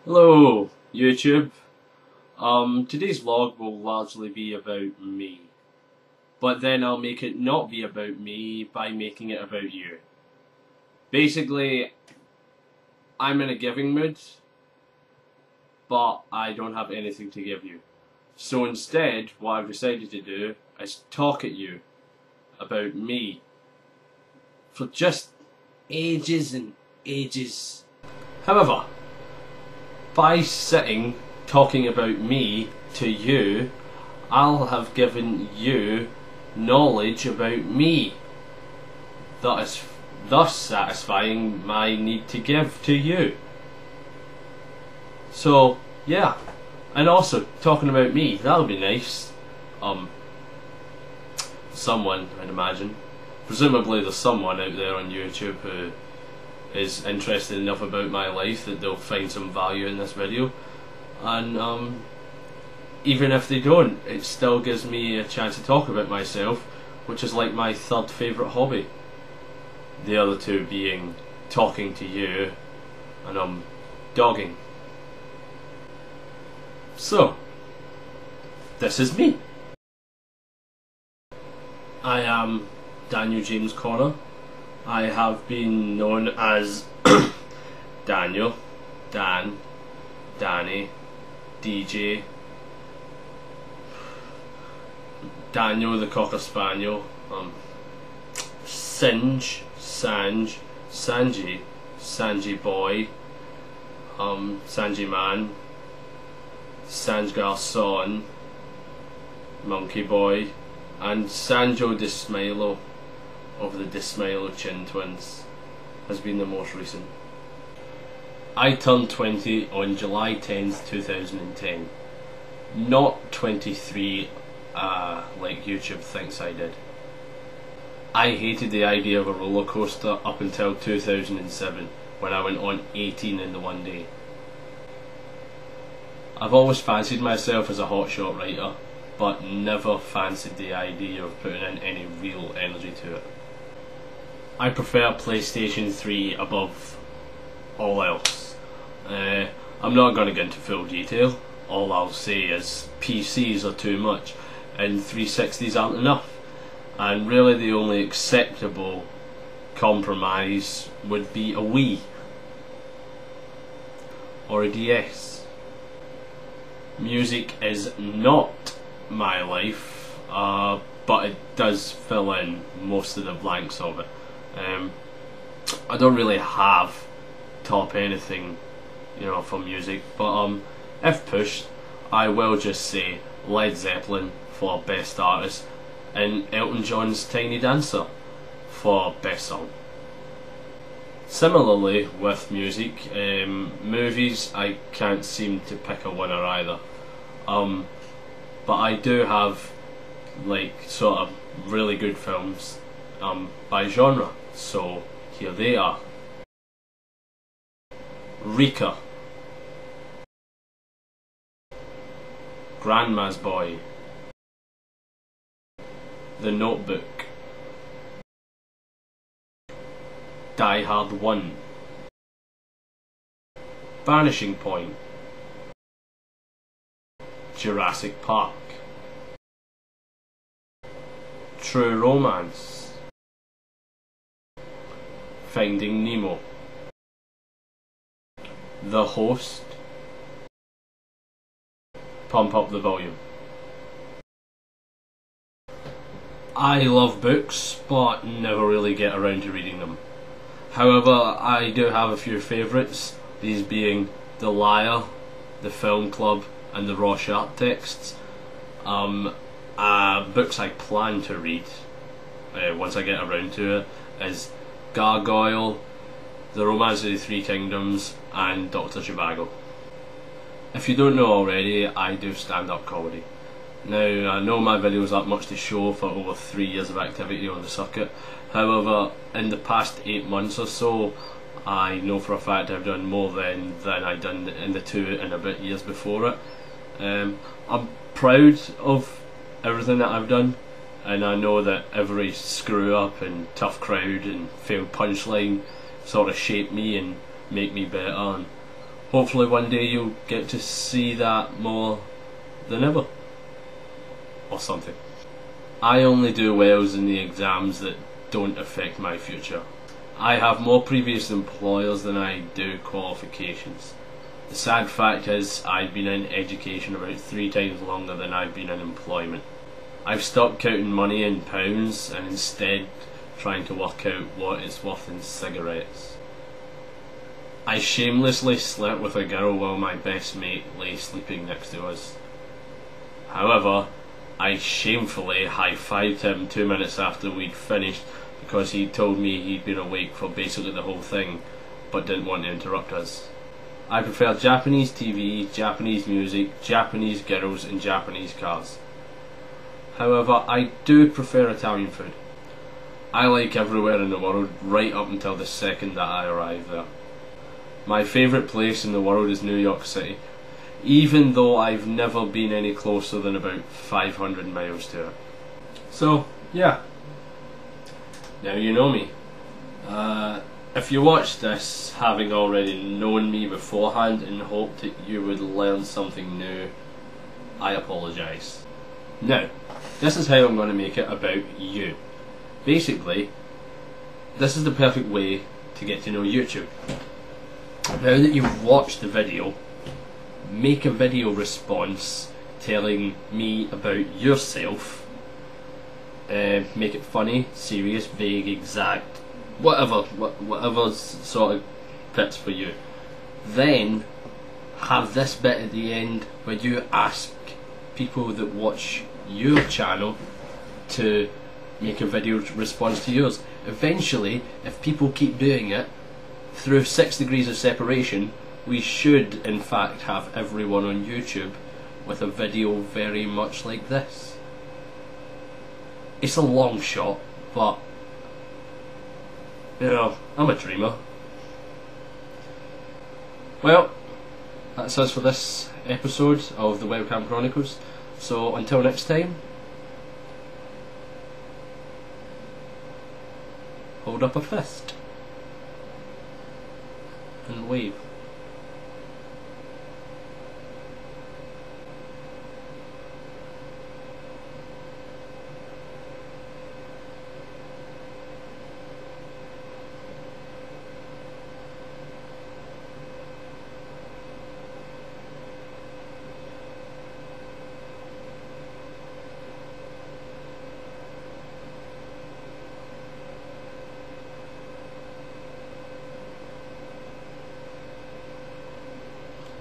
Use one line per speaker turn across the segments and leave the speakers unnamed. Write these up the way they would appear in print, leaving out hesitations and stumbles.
Hello, YouTube. Today's vlog will largely be about me. But then I'll make it not be about me by making it about you. Basically, I'm in a giving mood, but I don't have anything to give you. So instead, what I've decided to do is talk at you about me for just ages and ages. However, by sitting talking about me to you, I'll have given you knowledge about me that is thus satisfying my need to give to you. So yeah, and also talking about me, that'll be nice. Someone, I'd imagine, presumably there's someone out there on YouTube who is interested enough about my life that they'll find some value in this video, and even if they don't, it still gives me a chance to talk about myself, which is like my third favourite hobby. The other two being talking to you and dogging. So, this is me. I am Daniel James Connor. I have been known as Daniel, Dan, Danny, DJ, Daniel the Cocker Spaniel, Singe, Sanj, Sanji, Sanji Boy, Sanji Man, Sanj Garçon, Monkey Boy, and Sanjo Dismilo of the Dismilo Chin Twins has been the most recent. I turned 20 on July 10th, 2010. Not 23 like YouTube thinks I did. I hated the idea of a roller coaster up until 2007 when I went on 18 in the one day. I've always fancied myself as a hotshot writer, but never fancied the idea of putting in any real energy to it. I prefer PlayStation 3 above all else. I'm not going to get into full detail. All I'll say is PCs are too much and 360s aren't enough, and really the only acceptable compromise would be a Wii or a DS. Music is not my life, but it does fill in most of the blanks of it. I don't really have top anything, for music, but if pushed, I will just say Led Zeppelin for best artist and Elton John's Tiny Dancer for best song. Similarly with music, movies, I can't seem to pick a winner either. But I do have sort of really good films by genre, so here they are. Rika, Grandma's Boy, The Notebook, Die Hard 1, Vanishing Point, Jurassic Park, True Romance, Finding Nemo, The Host, Pump Up the Volume. I love books, but never really get around to reading them. However, I do have a few favourites, these being The Liar, The Film Club, and the Rorschach texts. Books I plan to read once I get around to it is Gargoyle, The Romance of the Three Kingdoms, and Dr. Zhivago. If you don't know already, I do stand-up comedy. Now, I know my videos aren't much to show for over 3 years of activity on the circuit. However, in the past 8 months or so, I know for a fact I've done more than I've done in the 2 and a bit years before it. I'm proud of everything that I've done, and I know that every screw up and tough crowd and failed punchline sort of shape me and make me better, and hopefully one day you'll get to see that more than ever. Or something. I only do wells in the exams that don't affect my future. I have more previous employers than I do qualifications. The sad fact is I've been in education about 3 times longer than I've been in employment. I've stopped counting money in pounds and instead trying to work out what it's worth in cigarettes. I shamelessly slept with a girl while my best mate lay sleeping next to us. However, I shamefully high-fived him 2 minutes after we'd finished because he told me he'd been awake for basically the whole thing but didn't want to interrupt us. I prefer Japanese TV, Japanese music, Japanese girls and Japanese cars. However, I do prefer Italian food. I like everywhere in the world right up until the second that I arrive there. My favourite place in the world is New York City, even though I've never been any closer than about 500 miles to it. So, yeah. Now you know me. If you watch this having already known me beforehand and hoped that you would learn something new, I apologise. Now, this is how I'm going to make it about you. Basically, this is the perfect way to get to know YouTube. Now that you've watched the video, make a video response telling me about yourself. Make it funny, serious, vague, exact, whatever sort of fits for you. Then have this bit at the end where you ask people that watch your channel to make a video response to yours. Eventually, if people keep doing it, through 6 degrees of separation, we should in fact have everyone on YouTube with a video very much like this. It's a long shot, but you know, I'm a dreamer. Well, that's us for this episode of the Webcam Chronicles. So until next time, hold up a fist and wave.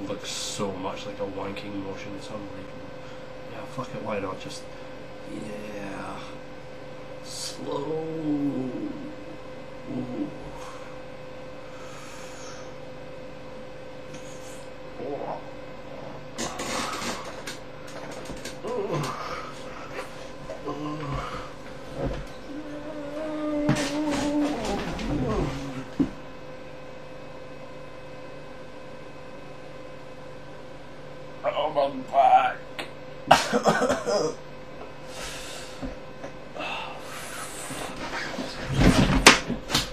Looks so much like a wanking motion, it's unbelievable. Yeah, fuck it, why not? Just, yeah, slow. Ooh. I'm back.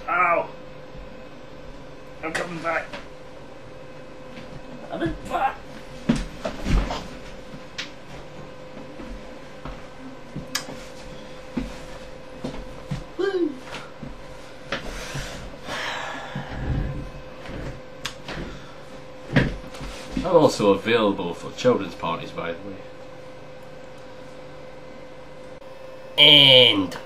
Ow! I'm coming back. I'm back. Woo! I'm also available for children's parties, by the way. And